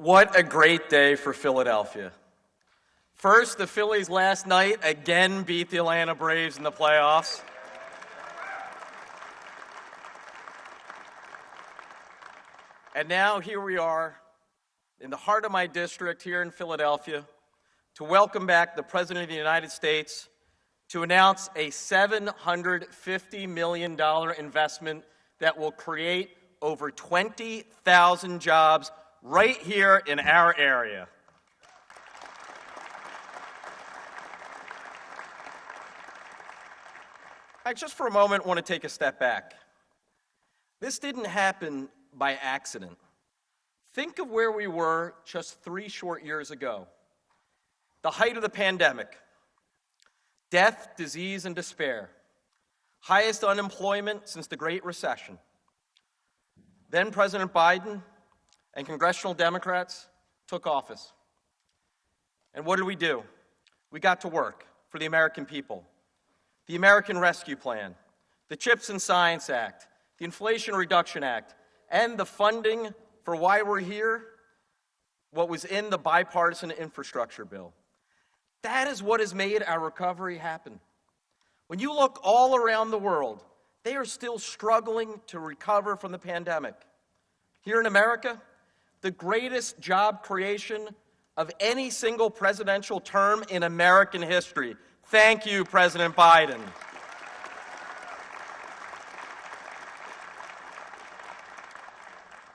What a great day for Philadelphia. First, the Phillies last night again beat the Atlanta Braves in the playoffs. And now here we are in the heart of my district here in Philadelphia to welcome back the President of the United States to announce a $750 million investment that will create over 20,000 jobs right here in our area. I just for a moment want to take a step back. This didn't happen by accident. Think of where we were just 3 short years ago. The height of the pandemic, death, disease, and despair, highest unemployment since the Great Recession. Then President Biden and congressional Democrats took office. And what did we do? We got to work for the American people. The American Rescue Plan, the CHIPS and Science Act, the Inflation Reduction Act, and the funding for why we're here, what was in the Bipartisan Infrastructure Bill. That is what has made our recovery happen. When you look all around the world, they are still struggling to recover from the pandemic. Here in America, the greatest job creation of any single presidential term in American history. Thank you, President Biden.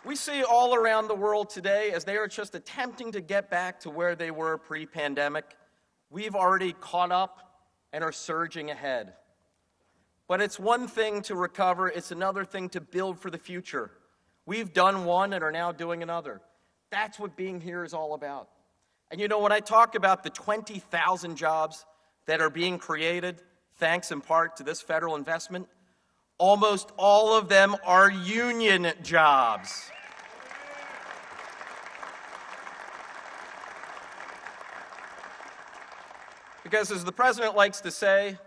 We see all around the world today as they are just attempting to get back to where they were pre-pandemic. We've already caught up and are surging ahead. But it's one thing to recover, it's another thing to build for the future. We've done one and are now doing another. That's what being here is all about. And you know, when I talk about the 20,000 jobs that are being created, thanks in part to this federal investment, almost all of them are union jobs. Because as the president likes to say,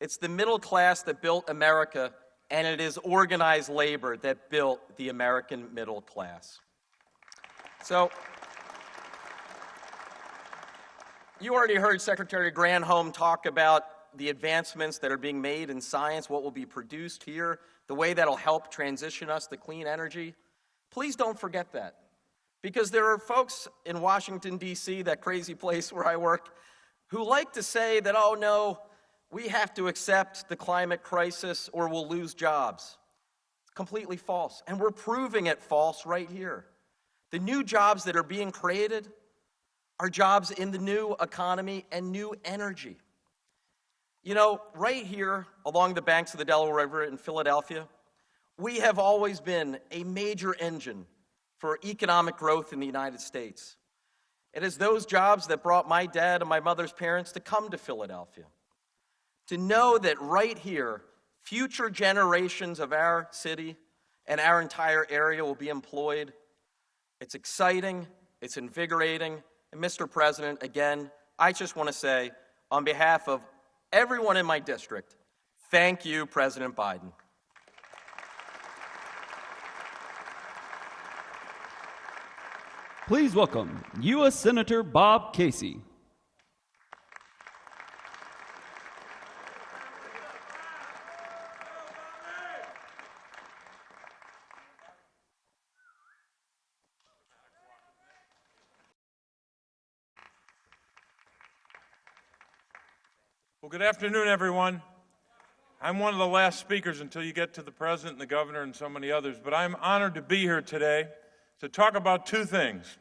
it's the middle class that built America, and it is organized labor that built the American middle class. So, you already heard Secretary Granholm talk about the advancements that are being made in science, what will be produced here, the way that'll help transition us to clean energy. Please don't forget that. Because there are folks in Washington, D.C., that crazy place where I work, who like to say that, oh no, we have to accept the climate crisis or we'll lose jobs. It's completely false. And we're proving it false right here. The new jobs that are being created are jobs in the new economy and new energy. You know, right here along the banks of the Delaware River in Philadelphia, we have always been a major engine for economic growth in the United States. It is those jobs that brought my dad and my mother's parents to come to Philadelphia. To know that right here, future generations of our city and our entire area will be employed, it's exciting, it's invigorating. And Mr. President, again, I just want to say, on behalf of everyone in my district, thank you, President Biden. Please welcome U.S. Senator Bob Casey. Well, good afternoon, everyone. I'm one of the last speakers until you get to the President and the Governor and so many others, but I'm honored to be here today to talk about 2 things,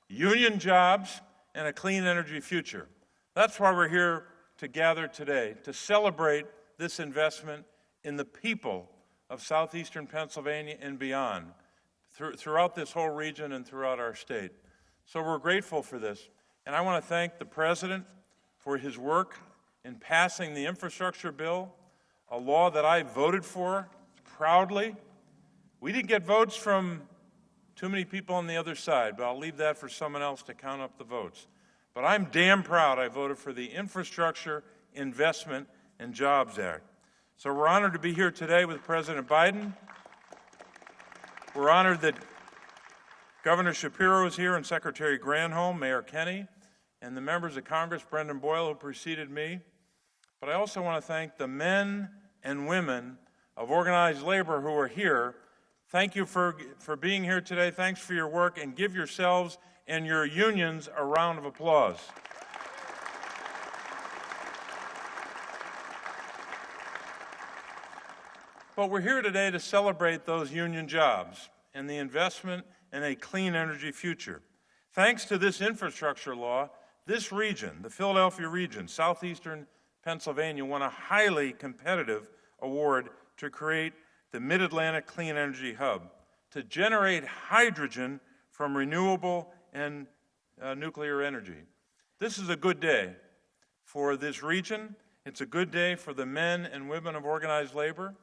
union jobs and a clean energy future. That's why we're here to gather today, to celebrate this investment in the people of southeastern Pennsylvania and beyond, throughout this whole region and throughout our state. So we're grateful for this. And I want to thank the President for his work in passing the infrastructure bill, a law that I voted for proudly. We didn't get votes from too many people on the other side, but I'll leave that for someone else to count up the votes. But I'm damn proud I voted for the Infrastructure Investment and Jobs Act. So we're honored to be here today with President Biden. We're honored that Governor Shapiro is here, and Secretary Granholm, Mayor Kenney, and the members of Congress, Brendan Boyle, who preceded me. But I also want to thank the men and women of organized labor who are here. Thank you for being here today. Thanks for your work, and give yourselves and your unions a round of applause. But we're here today to celebrate those union jobs and the investment in a clean energy future. Thanks to this infrastructure law, this region, the Philadelphia region, southeastern Pennsylvania, won a highly competitive award to create the Mid-Atlantic Clean Energy Hub to generate hydrogen from renewable and nuclear energy. This is a good day for this region. It's a good day for the men and women of organized labor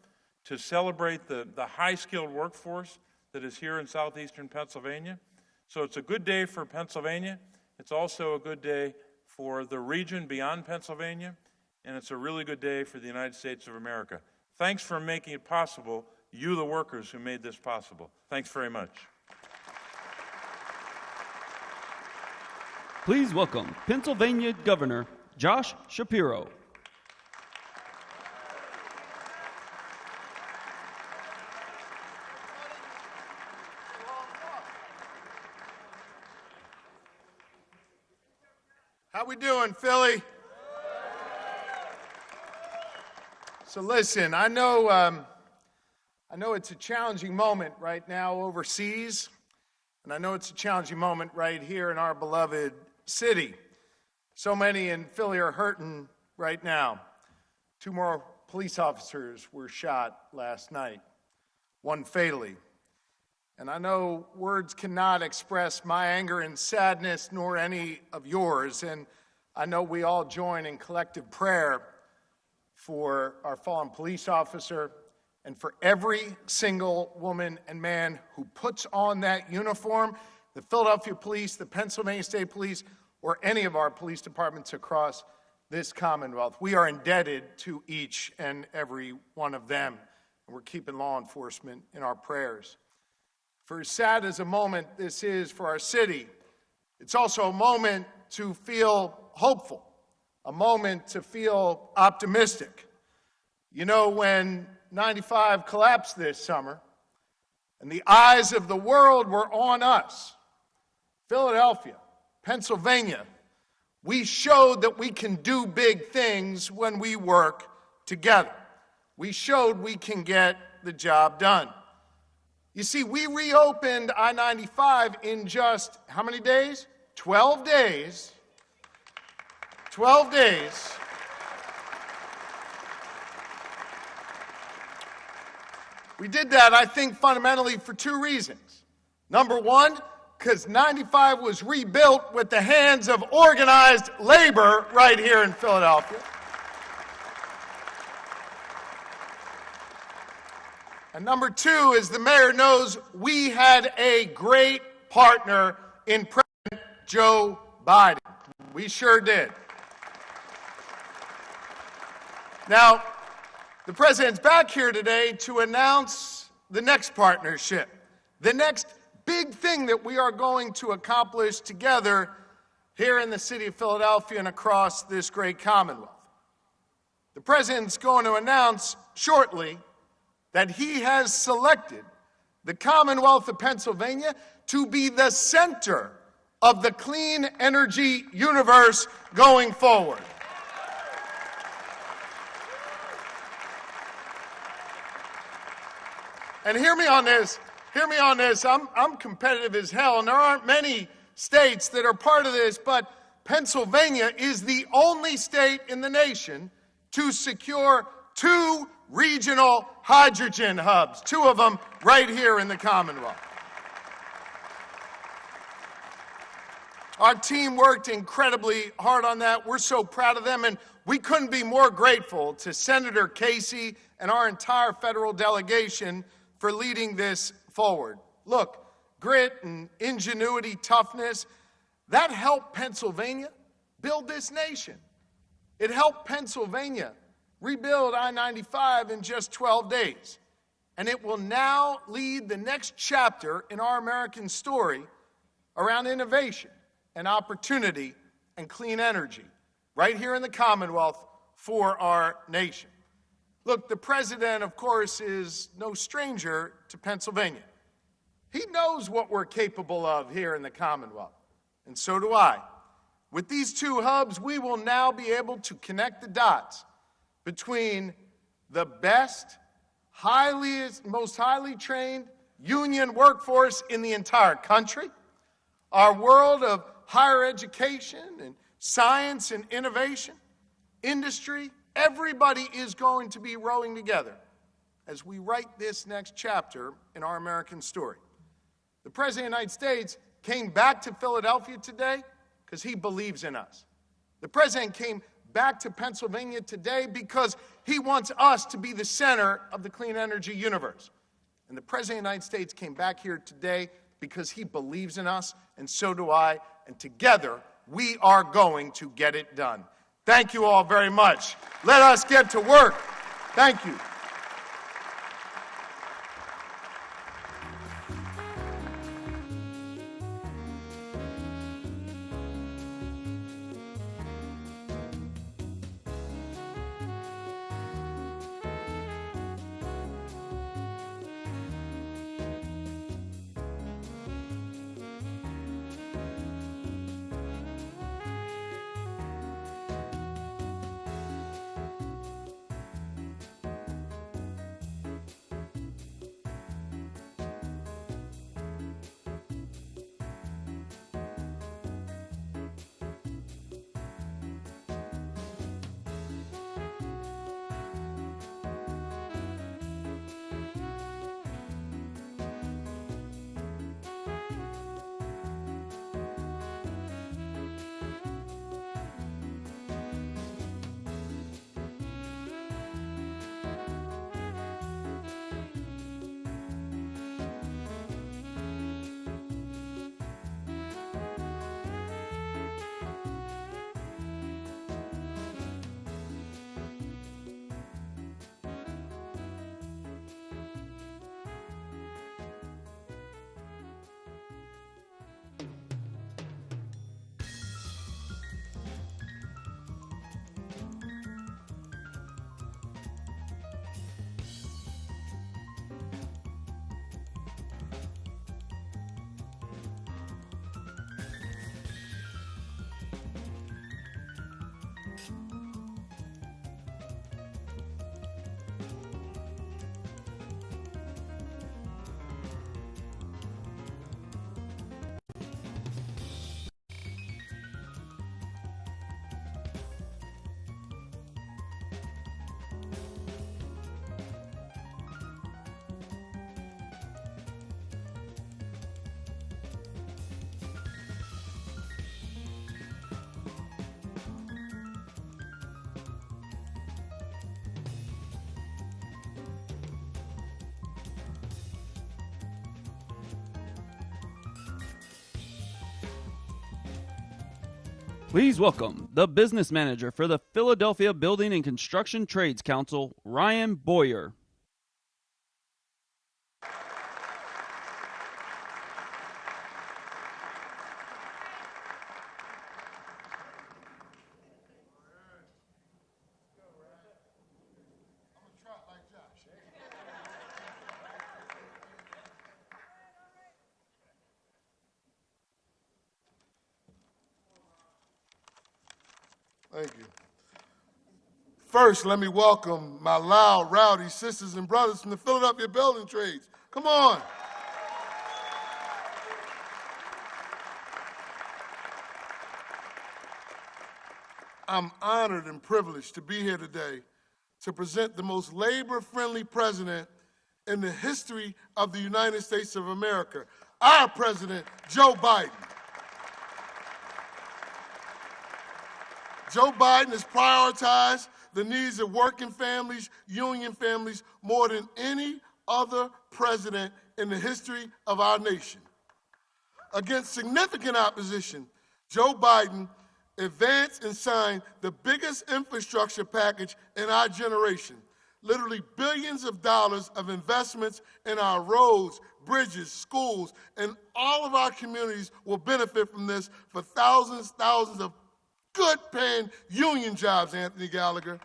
to celebrate the high-skilled workforce that is here in southeastern Pennsylvania. So it's a good day for Pennsylvania. It's also a good day for the region beyond Pennsylvania, and it's a really good day for the United States of America. Thanks for making it possible, you the workers who made this possible. Thanks very much. Please welcome Pennsylvania Governor Josh Shapiro. How we doing, Philly? So listen, I know it's a challenging moment right now overseas, and I know it's a challenging moment right here in our beloved city. So many in Philly are hurting right now. 2 more police officers were shot last night, 1 fatally. And I know words cannot express my anger and sadness, nor any of yours. And I know we all join in collective prayer for our fallen police officer and for every single woman and man who puts on that uniform, the Philadelphia Police, the Pennsylvania State Police, or any of our police departments across this Commonwealth. We are indebted to each and every one of them, and we're keeping law enforcement in our prayers. For as sad as a moment this is for our city, it's also a moment to feel hopeful, a moment to feel optimistic. You know, when 95 collapsed this summer and the eyes of the world were on us, Philadelphia, Pennsylvania, we showed that we can do big things when we work together. We showed we can get the job done. You see, we reopened I-95 in just how many days? 12 days. 12 days. We did that, I think, fundamentally for 2 reasons. Number 1, because 95 was rebuilt with the hands of organized labor right here in Philadelphia. And number 2, as the mayor knows, we had a great partner in President Joe Biden. We sure did. Now, the president's back here today to announce the next partnership, the next big thing that we are going to accomplish together here in the city of Philadelphia and across this great Commonwealth. The president's going to announce shortly that he has selected the Commonwealth of Pennsylvania to be the center of the clean energy universe going forward. And hear me on this, I'm competitive as hell, and there aren't many states that are part of this, but Pennsylvania is the only state in the nation to secure 2 regional hydrogen hubs, 2 of them right here in the Commonwealth. Our team worked incredibly hard on that. We're so proud of them, and we couldn't be more grateful to Senator Casey and our entire federal delegation for leading this forward. Look, grit and ingenuity, toughness, that helped Pennsylvania build this nation. It helped Pennsylvania rebuild I-95 in just 12 days. and it will now lead the next chapter in our American story around innovation and opportunity and clean energy right here in the Commonwealth for our nation. Look, the president, of course, is no stranger to Pennsylvania. He knows what we're capable of here in the Commonwealth, and so do I. With these two hubs, we will now be able to connect the dots between the best, most highly trained union workforce in the entire country, our world of higher education and science and innovation, industry. Everybody is going to be rowing together as we write this next chapter in our American story. The President of the United States came back to Philadelphia today because he believes in us. The President came back to Pennsylvania today because he wants us to be the center of the clean energy universe. And the President of the United States came back here today because he believes in us, and so do I, and together we are going to get it done. Thank you all very much. Let us get to work. Thank you. Please welcome the business manager for the Philadelphia Building and Construction Trades Council, Ryan Boyer. Thank you. First, let me welcome my loud, rowdy sisters and brothers from the Philadelphia Building Trades. Come on. I'm honored and privileged to be here today to present the most labor-friendly president in the history of the United States of America, our president, Joe Biden. Joe Biden has prioritized the needs of working families, union families, more than any other president in the history of our nation. Against significant opposition, Joe Biden advanced and signed the biggest infrastructure package in our generation, literally billions of dollars of investments in our roads, bridges, schools, and all of our communities will benefit from this for thousands of good-paying union jobs, Anthony Gallagher.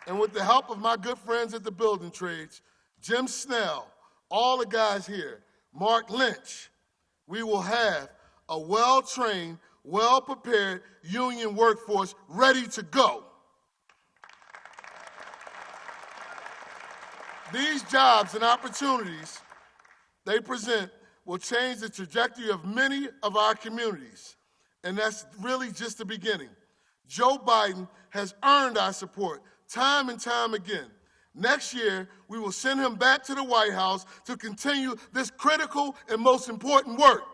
And with the help of my good friends at the building trades, Jim Snell, all the guys here, Mark Lynch, we will have a well-trained, well-prepared union workforce ready to go. These jobs and opportunities they present will change the trajectory of many of our communities, and that's really just the beginning. Joe Biden has earned our support time and time again. Next year, we will send him back to the White House to continue this critical and most important work.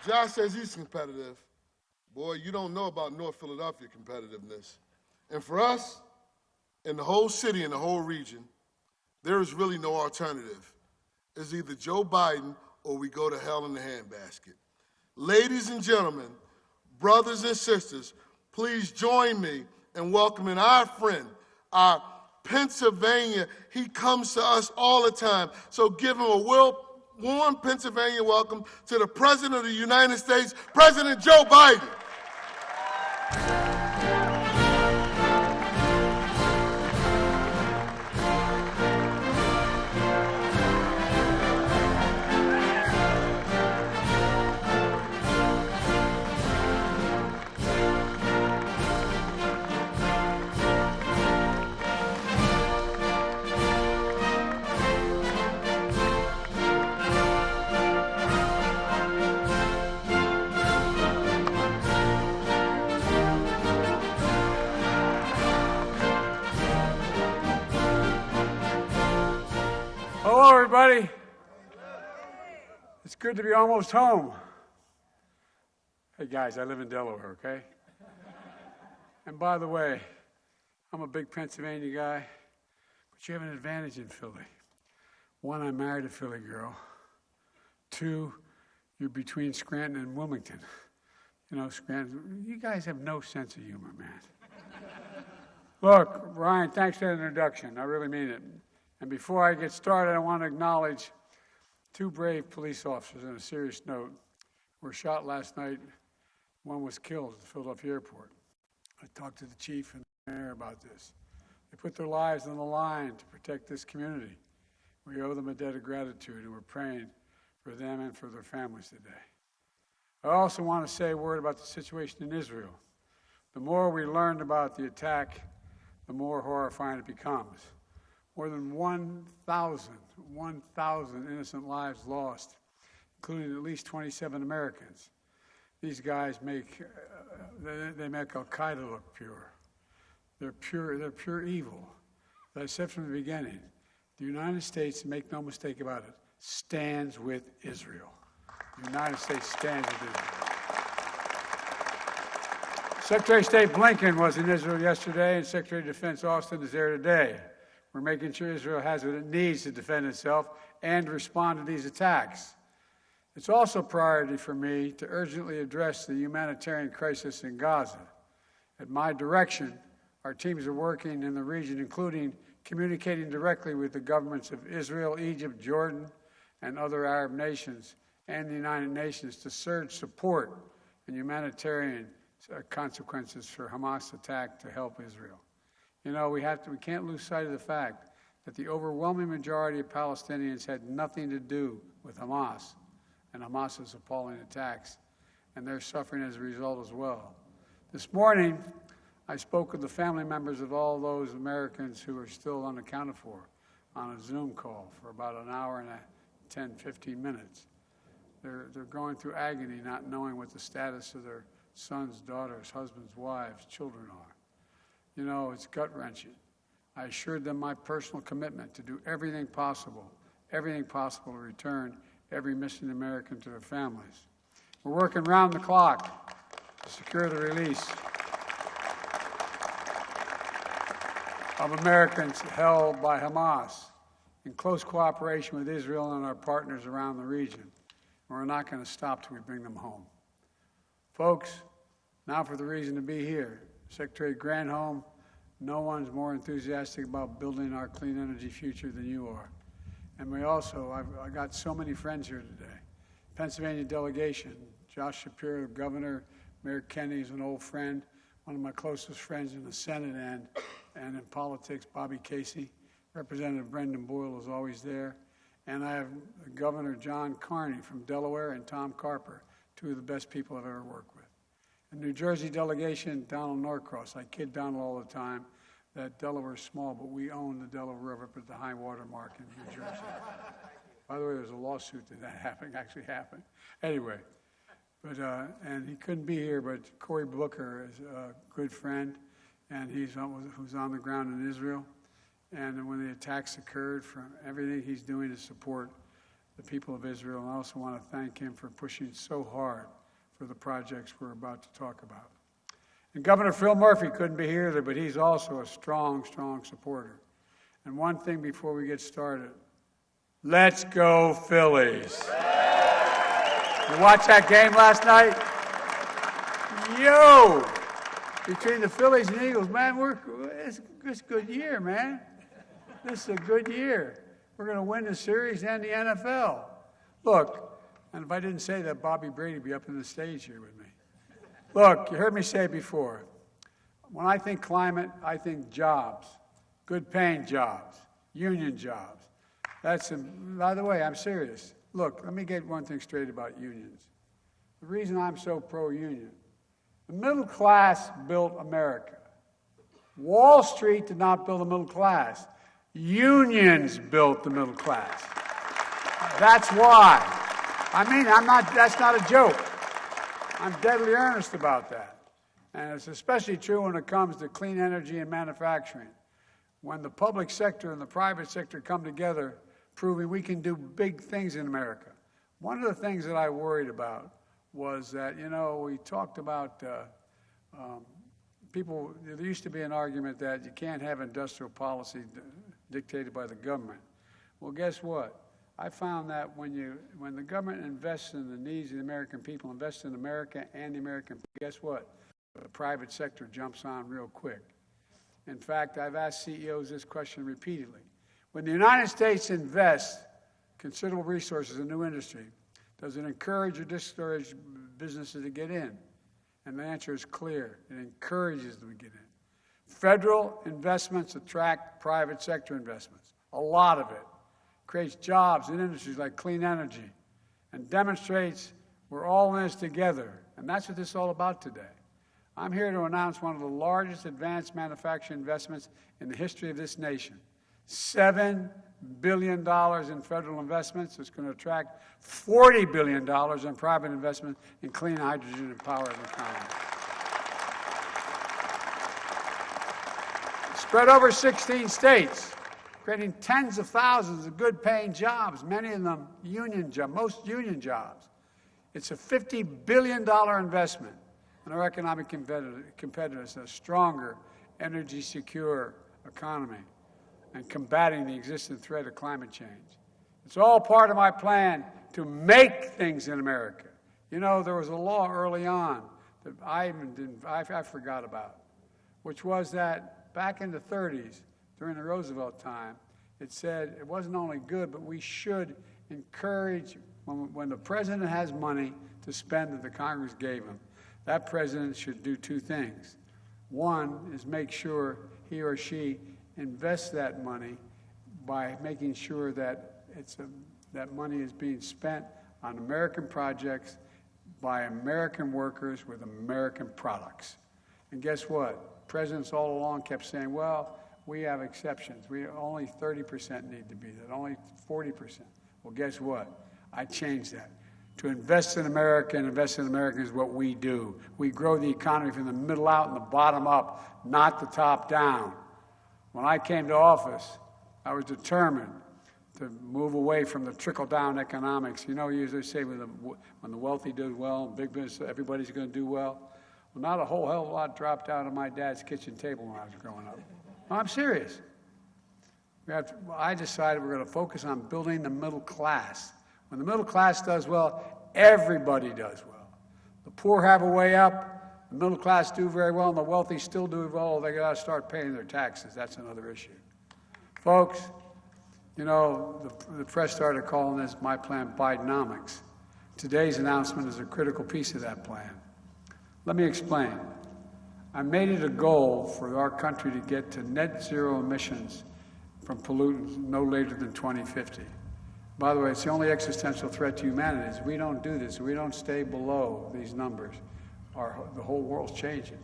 Josh says he's competitive. Boy, you don't know about North Philadelphia competitiveness. And for us, in the whole city and the whole region, there is really no alternative. It's either Joe Biden or we go to hell in the handbasket. Ladies and gentlemen, brothers and sisters, please join me in welcoming our friend, our Pennsylvania. He comes to us all the time, so give him a warm Pennsylvania welcome to the President of the United States, President Joe Biden. Hello, everybody. It's good to be almost home. Hey, guys, I live in Delaware, okay? And by the way, I'm a big Pennsylvania guy, but you have an advantage in Philly. One, I married a Philly girl. Two, you're between Scranton and Wilmington. You know, Scranton, you guys have no sense of humor, man. Look, Ryan, thanks for that introduction. I really mean it. And before I get started, I want to acknowledge two brave police officers on a serious note who were shot last night. One was killed at the Philadelphia airport. I talked to the chief and the mayor about this. They put their lives on the line to protect this community. We owe them a debt of gratitude, and we're praying for them and for their families today. I also want to say a word about the situation in Israel. The more we learn about the attack, the more horrifying it becomes. More than 1,000 innocent lives lost, including at least 27 Americans. These guys make Al-Qaeda look pure. They're pure evil. As I said from the beginning, the United States, make no mistake about it, stands with Israel. The United States stands with Israel. Secretary of State Blinken was in Israel yesterday, and Secretary of Defense Austin is there today. We're making sure Israel has what it needs to defend itself and respond to these attacks. It's also a priority for me to urgently address the humanitarian crisis in Gaza. At my direction, our teams are working in the region, including communicating directly with the governments of Israel, Egypt, Jordan, and other Arab nations, and the United Nations to surge support and humanitarian consequences for Hamas' attack to help Israel. You know, we can't lose sight of the fact that the overwhelming majority of Palestinians had nothing to do with Hamas and Hamas's appalling attacks, and they're suffering as a result as well. This morning, I spoke with the family members of all those Americans who are still unaccounted for on a Zoom call for about an hour and 10, 15 minutes. They're going through agony, not knowing what the status of their sons, daughters, husbands, wives, children are. You know, it's gut-wrenching. I assured them my personal commitment to do everything possible to return every missing American to their families. We're working round the clock to secure the release of Americans held by Hamas. in close cooperation with Israel and our partners around the region. We're not going to stop till we bring them home. Folks, now for the reason to be here. Secretary Granholm, no one's more enthusiastic about building our clean energy future than you are. And we also, I got so many friends here today. Pennsylvania delegation, Josh Shapiro, Governor, Mayor Kennedy is an old friend, one of my closest friends in the Senate and in politics, Bobby Casey. Representative Brendan Boyle is always there. And I have Governor John Carney from Delaware and Tom Carper, two of the best people I've ever worked with. The New Jersey delegation, Donald Norcross. I kid Donald all the time that Delaware is small, but we own the Delaware River up at the high water mark in New Jersey. By the way, there's a lawsuit that actually happened. Anyway, but and he couldn't be here, but Cory Booker is a good friend, and who's on the ground in Israel. And when the attacks occurred, from everything he's doing to support the people of Israel. And I also want to thank him for pushing so hard for the projects we're about to talk about. And Governor Phil Murphy couldn't be here, but he's also a strong, strong supporter. And one thing before we get started, let's go Phillies. You watch that game last night? Yo! Between the Phillies and Eagles, man, it's a good year, man. This is a good year. We're going to win the series and the NFL. Look, and if I didn't say that, Bobby Brady would be up on the stage here with me. Look, you heard me say it before. When I think climate, I think jobs, good-paying jobs, union jobs. By the way, I'm serious. Look, let me get one thing straight about unions. The reason I'm so pro-union, the middle class built America. Wall Street did not build the middle class. Unions built the middle class. That's why. That's not a joke. I'm deadly earnest about that. And it's especially true when it comes to clean energy and manufacturing. When the public sector and the private sector come together, proving we can do big things in America. One of the things that I worried about was that, we talked about people, there used to be an argument that you can't have industrial policy dictated by the government. Well, guess what? I found that when the government invests in the needs of the American people, invests in America and the American people, guess what? The private sector jumps on real quick. In fact, I've asked CEOs this question repeatedly. When the United States invests considerable resources in new industry, does it encourage or discourage businesses to get in? And the answer is clear. It encourages them to get in. Federal investments attract private sector investments, a lot of it. Creates jobs in industries like clean energy and demonstrates we're all in this together. And that's what this is all about today. I'm here to announce one of the largest advanced manufacturing investments in the history of this nation. $7 billion in federal investments. It's going to attract $40 billion in private investment in clean hydrogen and power of the economy. Spread over 16 states, creating tens of thousands of good-paying jobs, many of them union jobs, most union jobs. It's a $50 billion investment in our economic competitiveness, a stronger, energy-secure economy, and combating the existing threat of climate change. It's all part of my plan to make things in America. There was a law early on that I forgot about, which was that back in the 30s, during the Roosevelt time, it said it wasn't only good, but we should encourage, when the president has money to spend that the Congress gave him, that president should do two things. One is make sure he or she invests that money by making sure that that money is being spent on American projects by American workers with American products. And guess what? Presidents all along kept saying, well, we have exceptions. Only 30% need to be that, only 40%. Well, guess what? I changed that. To invest in America and invest in America is what we do. We grow the economy from the middle out and the bottom up, not the top down. When I came to office, I was determined to move away from the trickle-down economics. You usually say when the wealthy do well, big business, everybody's going to do well. Well, not a whole hell of a lot dropped out of my dad's kitchen table when I was growing up. No, I'm serious. I decided we're going to focus on building the middle class. When the middle class does well, everybody does well. The poor have a way up, the middle class do very well, and the wealthy still do well. They got to start paying their taxes. That's another issue. Folks, you know, the press started calling this my plan Bidenomics. Today's announcement is a critical piece of that plan. Let me explain. I made it a goal for our country to get to net zero emissions from pollutants no later than 2050. By the way, it's the only existential threat to humanity. Is we don't do this, we don't stay below these numbers, the whole world's changing.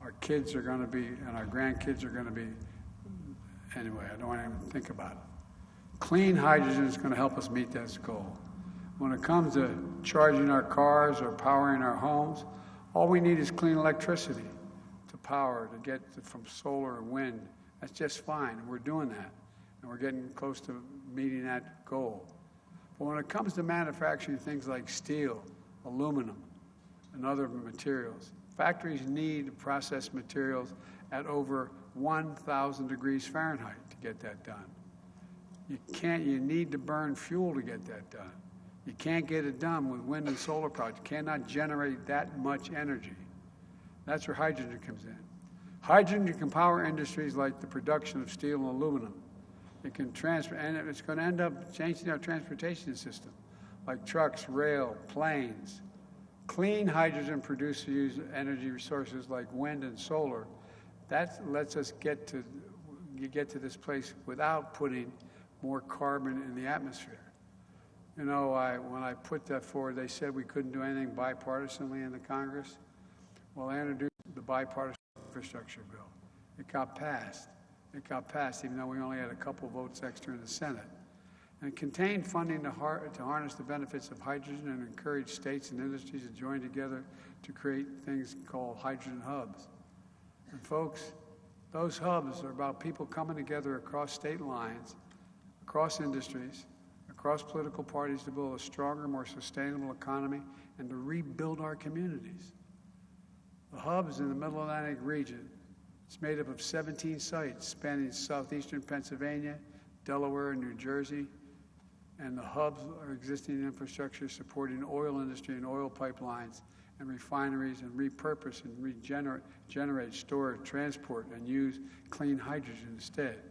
Our kids are going to be, and our grandkids are going to be, anyway, I don't want to even think about it. Clean hydrogen is going to help us meet that goal. When it comes to charging our cars or powering our homes, all we need is clean electricity to power, to get from solar and wind. That's just fine. We're doing that, and we're getting close to meeting that goal. But when it comes to manufacturing things like steel, aluminum, and other materials, factories need to process materials at over 1,000 degrees Fahrenheit to get that done. You need to burn fuel to get that done. You can't get it done with wind and solar projects. You cannot generate that much energy. That's where hydrogen comes in. Hydrogen can power industries like the production of steel and aluminum. It can transfer, and it's going to end up changing our transportation system, like trucks, rail, planes. Clean hydrogen produces energy resources like wind and solar. That lets us get to this place without putting more carbon in the atmosphere. You know, when I put that forward, they said we couldn't do anything bipartisanly in the Congress. Well, I introduced the Bipartisan Infrastructure Bill. It got passed. It got passed, even though we only had a couple votes extra in the Senate. And it contained funding to harness the benefits of hydrogen and encourage states and industries to join together to create things called hydrogen hubs. And folks, those hubs are about people coming together across state lines, across industries, across political parties to build a stronger, more sustainable economy and to rebuild our communities. The hub is in the Middle Atlantic region. It's made up of 17 sites spanning southeastern Pennsylvania, Delaware, and New Jersey. And the hubs are existing infrastructure supporting oil industry and oil pipelines and refineries and repurpose and regenerate, store, transport, and use clean hydrogen instead.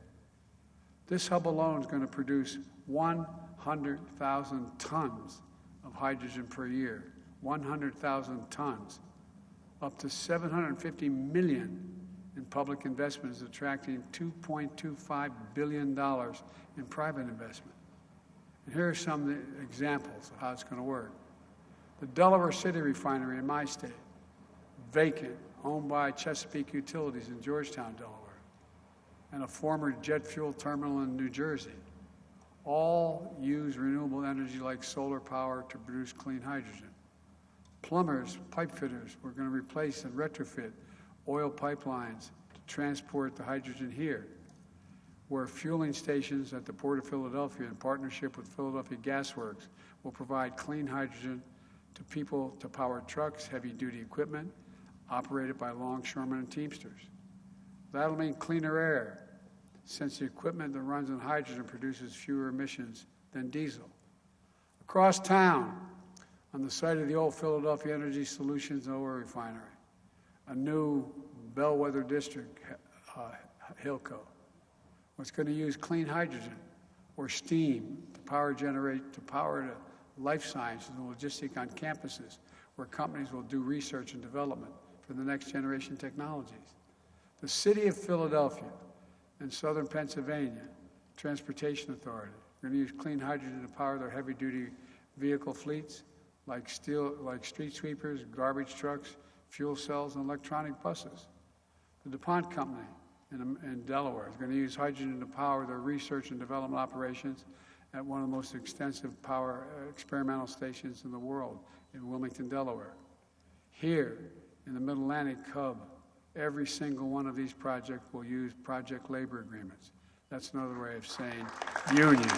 This hub alone is going to produce 100,000 tons of hydrogen per year, 100,000 tons. Up to $750 million in public investment is attracting $2.25 billion in private investment. And here are some examples of how it's going to work. The Delaware City refinery in my state, vacant, owned by Chesapeake Utilities in Georgetown, Delaware, and a former jet fuel terminal in New Jersey, all use renewable energy like solar power to produce clean hydrogen. Plumbers, pipe fitters, we're going to replace and retrofit oil pipelines to transport the hydrogen here, where fueling stations at the Port of Philadelphia in partnership with Philadelphia Gas Works will provide clean hydrogen to people to power trucks, heavy-duty equipment, operated by longshoremen and Teamsters. That'll mean cleaner air, since the equipment that runs on hydrogen produces fewer emissions than diesel. Across town, on the site of the old Philadelphia Energy Solutions oil refinery, a new bellwether district, Hilco, was going to use clean hydrogen or steam to power the life sciences and logistics on campuses where companies will do research and development for the next generation technologies. The city of Philadelphia and southern Pennsylvania Transportation Authority are going to use clean hydrogen to power their heavy-duty vehicle fleets like street sweepers, garbage trucks, fuel cells, and electronic buses. The DuPont Company in Delaware is going to use hydrogen to power their research and development operations at one of the most extensive power experimental stations in the world in Wilmington, Delaware. Here, in the Mid-Atlantic hub, every single one of these projects will use project labor agreements. That's another way of saying union.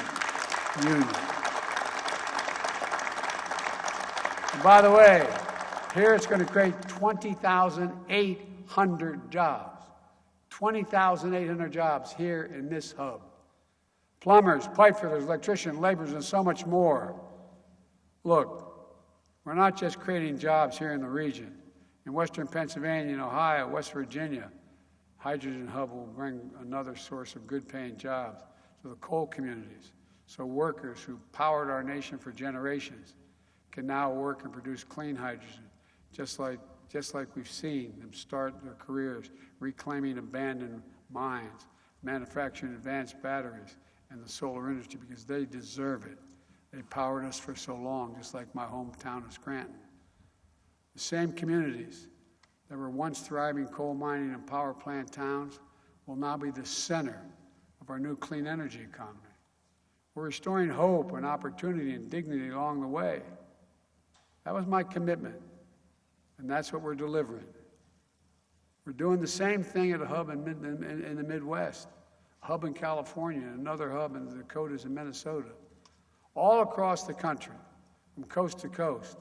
And by the way, here it's going to create 20,800 jobs. 20,800 jobs here in this hub. plumbers, pipe fitters, electricians, laborers, and so much more. Look, we're not just creating jobs here in the region. In western Pennsylvania and Ohio, West Virginia, Hydrogen Hub will bring another source of good-paying jobs to the coal communities, so workers who powered our nation for generations can now work and produce clean hydrogen, just like we've seen them start their careers reclaiming abandoned mines, manufacturing advanced batteries, and the solar industry, because they deserve it. They powered us for so long, just like my hometown of Scranton. The same communities that were once thriving coal mining and power plant towns will now be the center of our new clean energy economy. We're restoring hope and opportunity and dignity along the way. That was my commitment, and that's what we're delivering. We're doing the same thing at a hub in the Midwest, a hub in California, and another hub in the Dakotas and Minnesota. All across the country, from coast to coast,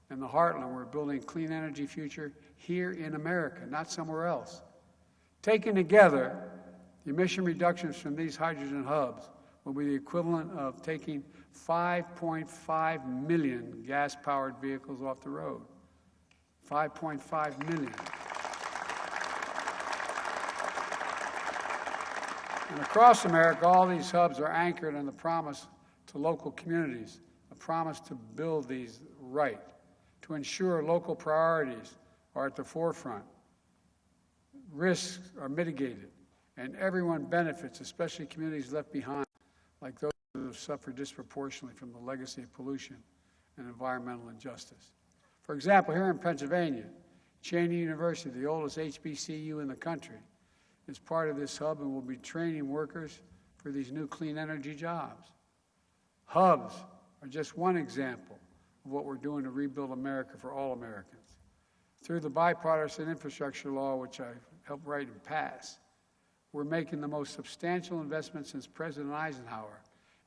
in the heartland, we're building a clean energy future here in America, not somewhere else. Taken together, the emission reductions from these hydrogen hubs will be the equivalent of taking 5.5 million gas-powered vehicles off the road. 5.5 million. And across America, all these hubs are anchored on the promise to local communities, a promise to build these right, to ensure local priorities are at the forefront, risks are mitigated, and everyone benefits, especially communities left behind, like those who have suffered disproportionately from the legacy of pollution and environmental injustice. For example, here in Pennsylvania, Cheney University, the oldest HBCU in the country, is part of this hub and will be training workers for these new clean energy jobs. Hubs are just one example of what we're doing to rebuild America for all Americans. Through the Bipartisan Infrastructure Law, which I helped write and pass, we're making the most substantial investment since President Eisenhower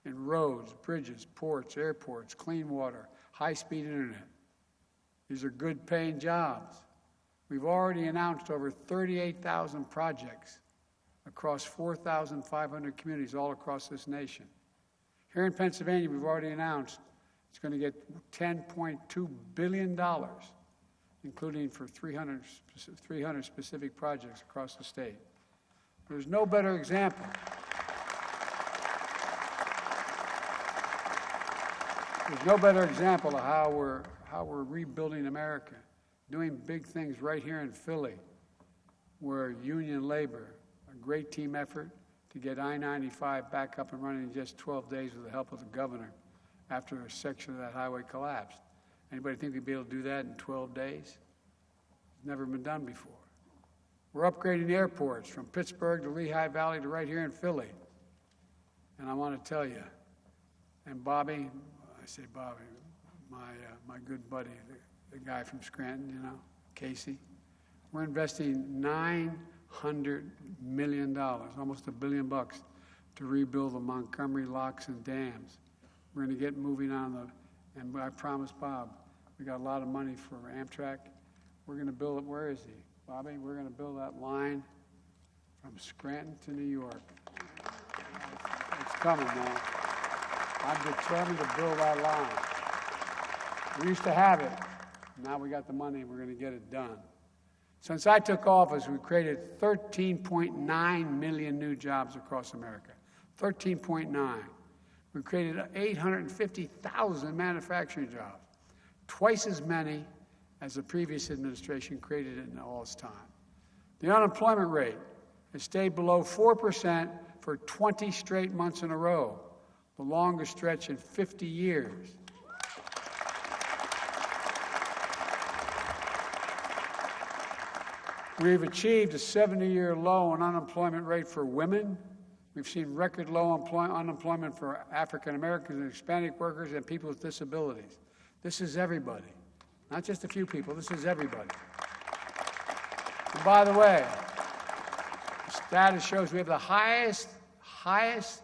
in roads, bridges, ports, airports, clean water, high-speed internet. These are good-paying jobs. We've already announced over 38,000 projects across 4,500 communities all across this nation. Here in Pennsylvania, we've already announced it's going to get $10.2 billion, including for 300 specific projects across the state. There's no better example. There's no better example of how we're rebuilding America, doing big things right here in Philly, where union labor, a great team effort to get I-95 back up and running in just 12 days with the help of the governor after a section of that highway collapsed. Anybody think we'd be able to do that in 12 days? It's never been done before. We're upgrading airports from Pittsburgh to Lehigh Valley to right here in Philly. And I want to tell you, and Bobby, I say Bobby, my good buddy, the guy from Scranton, you know, Casey, we're investing $900 million, almost $1 billion, to rebuild the Montgomery locks and dams. We're going to get moving on and I promised Bob, we got a lot of money for Amtrak. We're going to build it, where is he? Bobby, we're going to build that line from Scranton to New York. It's coming, man. I'm determined to build that line. We used to have it. Now we got the money and we're going to get it done. Since I took office, we created 13.9 million new jobs across America. 13.9. We created 850,000 manufacturing jobs, twice as many as the previous administration created in all its time. The unemployment rate has stayed below 4% for 20 straight months in a row, the longest stretch in 50 years. We've achieved a 70-year low in unemployment rate for women. We've seen record low unemployment for African Americans and Hispanic workers and people with disabilities. This is everybody, not just a few people. This is everybody. And by the way, the data shows we have the highest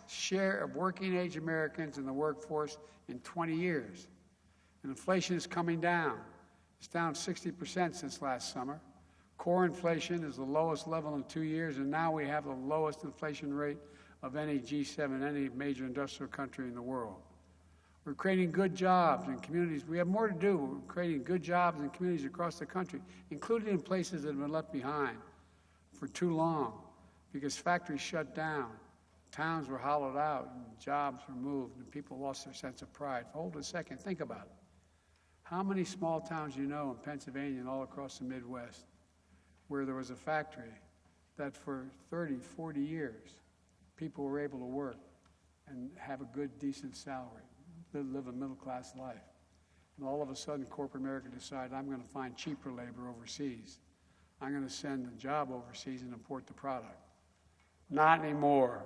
share of working-age Americans in the workforce in 20 years. And inflation is coming down. It's down 60% since last summer. Core inflation is the lowest level in 2 years, and now we have the lowest inflation rate of any G7, any major industrial country in the world. We're creating good jobs in communities. We have more to do. We're creating good jobs in communities across the country, including in places that have been left behind for too long because factories shut down, towns were hollowed out, and jobs were moved, and people lost their sense of pride. Hold a second, think about it. How many small towns you know in Pennsylvania and all across the Midwest where there was a factory that for 30, 40 years, people were able to work and have a good, decent salary, live a middle-class life. And all of a sudden, corporate America decided, I'm going to find cheaper labor overseas. I'm going to send the job overseas and import the product. Not anymore.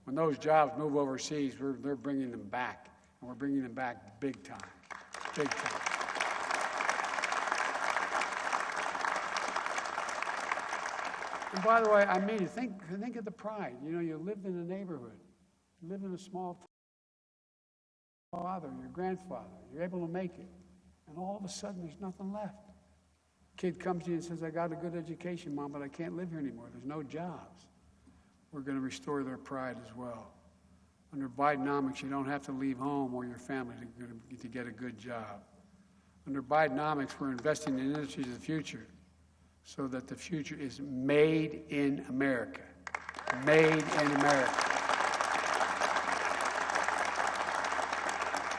When those jobs move overseas, they're bringing them back, and we're bringing them back big time, big time. And by the way, I mean it. Think of the pride. You know, you lived in a neighborhood, you lived in a small town. Your father, your grandfather, you're able to make it, and all of a sudden there's nothing left. Kid comes to you and says, I got a good education, Mom, but I can't live here anymore. There's no jobs. We're going to restore their pride as well. Under Bidenomics, you don't have to leave home or your family to get a good job. Under Bidenomics, we're investing in industries of the future so that the future is made in America. Made in America.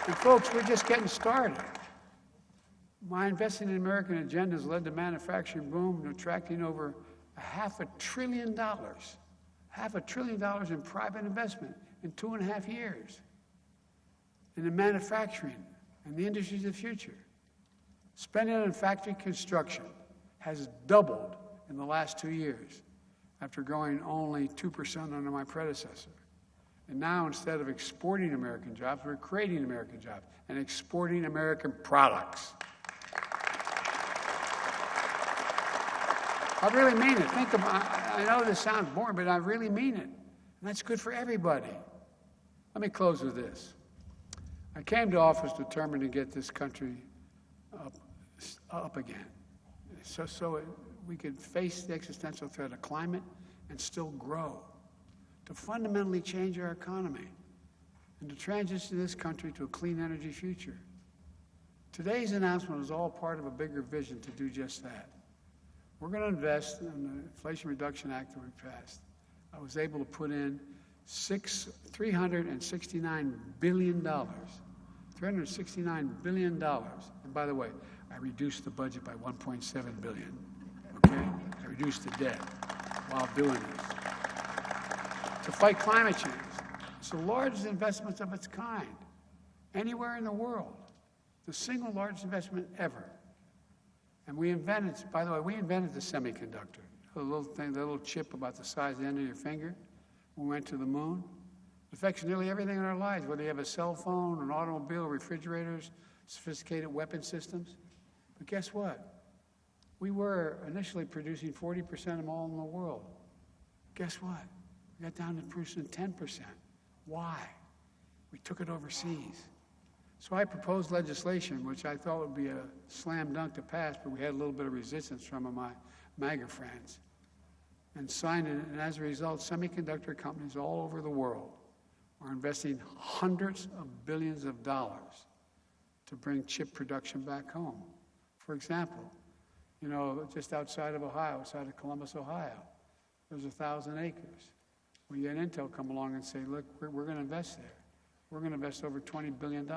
And folks, we're just getting started. My Investing in American agenda has led to manufacturing boom and attracting over $500 billion in private investment in 2.5 years in the manufacturing and the industries of the future. Spending on factory construction has doubled in the last 2 years after growing only 2% under my predecessor. And now, instead of exporting American jobs, we're creating American jobs and exporting American products. I really mean it. Think about, I know this sounds boring, but I really mean it. And that's good for everybody. Let me close with this. I came to office determined to get this country up again. So we could face the existential threat of climate and still grow, to fundamentally change our economy, and to transition this country to a clean energy future. Today's announcement is all part of a bigger vision to do just that. We're going to invest in the Inflation Reduction Act that we passed. I was able to put in $369 billion. $369 billion. And by the way, I reduced the budget by $1.7 billion. Okay? I reduced the debt while doing this. To fight climate change. It's the largest investment of its kind anywhere in the world. The single largest investment ever. And we invented, by the way, we invented the semiconductor. The little thing, the little chip about the size of the end of your finger. We went to the moon. It affects nearly everything in our lives, whether you have a cell phone, an automobile, refrigerators, sophisticated weapon systems. But guess what? We were initially producing 40% of them all in the world. Guess what? We got down to producing 10%. Why? We took it overseas. So I proposed legislation, which I thought would be a slam dunk to pass, but we had a little bit of resistance from my MAGA friends, and signed it. And as a result, semiconductor companies all over the world are investing hundreds of billions of dollars to bring chip production back home. For example, you know, just outside of Ohio, outside of Columbus, Ohio, there's 1,000 acres. We get Intel come along and say, look, we're going to invest there. We're going to invest over $20 billion.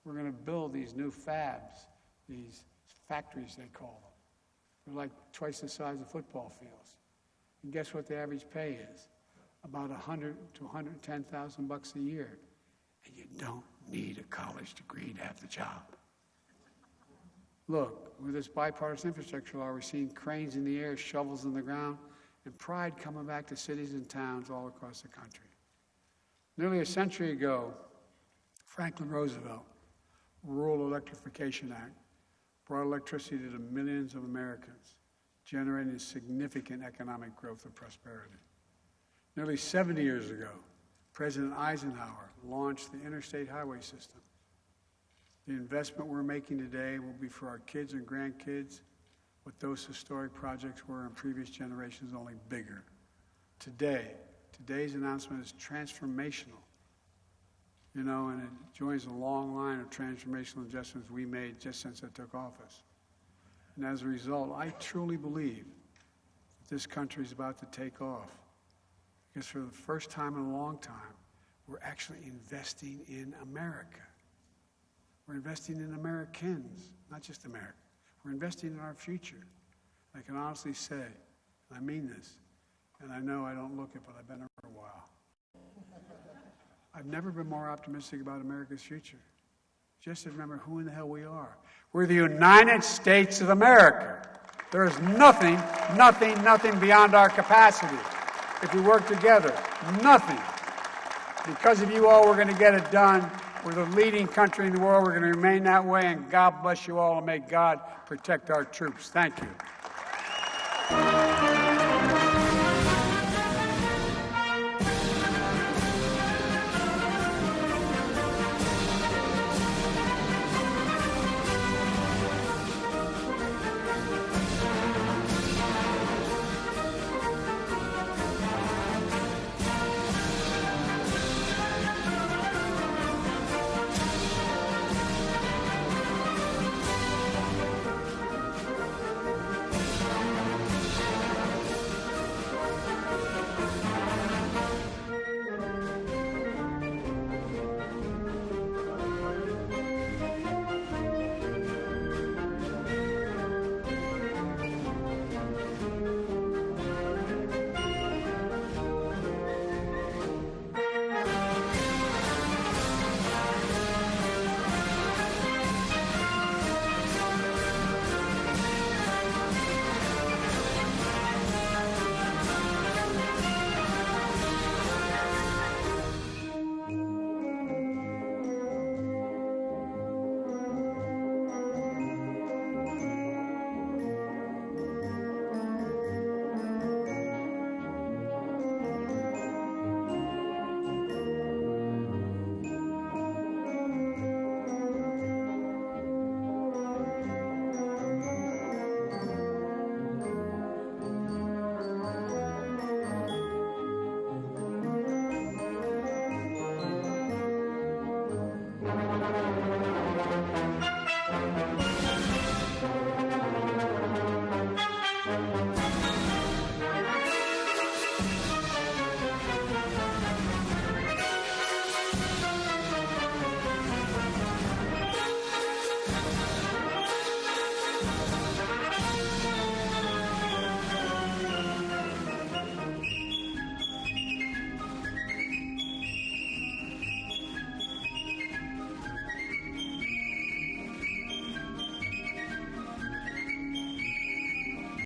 We're going to build these new fabs, these factories, they call them. They're like twice the size of football fields. And guess what the average pay is? About $100,000 to $110,000 a year. And you don't need a college degree to have the job. Look, with this bipartisan infrastructure law, we're seeing cranes in the air, shovels in the ground, and pride coming back to cities and towns all across the country. Nearly a century ago, Franklin Roosevelt, Rural Electrification Act, brought electricity to millions of Americans, generating significant economic growth and prosperity. Nearly 70 years ago, President Eisenhower launched the interstate highway system. The investment we're making today will be for our kids and grandkids what those historic projects were in previous generations, only bigger. Today, Today's announcement is transformational. You know, and it joins a long line of transformational adjustments we made just since I took office. And as a result, I truly believe that this country is about to take off. Because for the first time in a long time, we're actually investing in America. We're investing in Americans, not just America. We're investing in our future. I can honestly say, and I mean this, and I know I don't look it, but I've been here for a while. I've never been more optimistic about America's future. Just to remember who in the hell we are. We're the United States of America. There is nothing beyond our capacity. If we work together, nothing. Because of you all, we're going to get it done. We're the leading country in the world. We're going to remain that way, and God bless you all, and may God protect our troops. Thank you.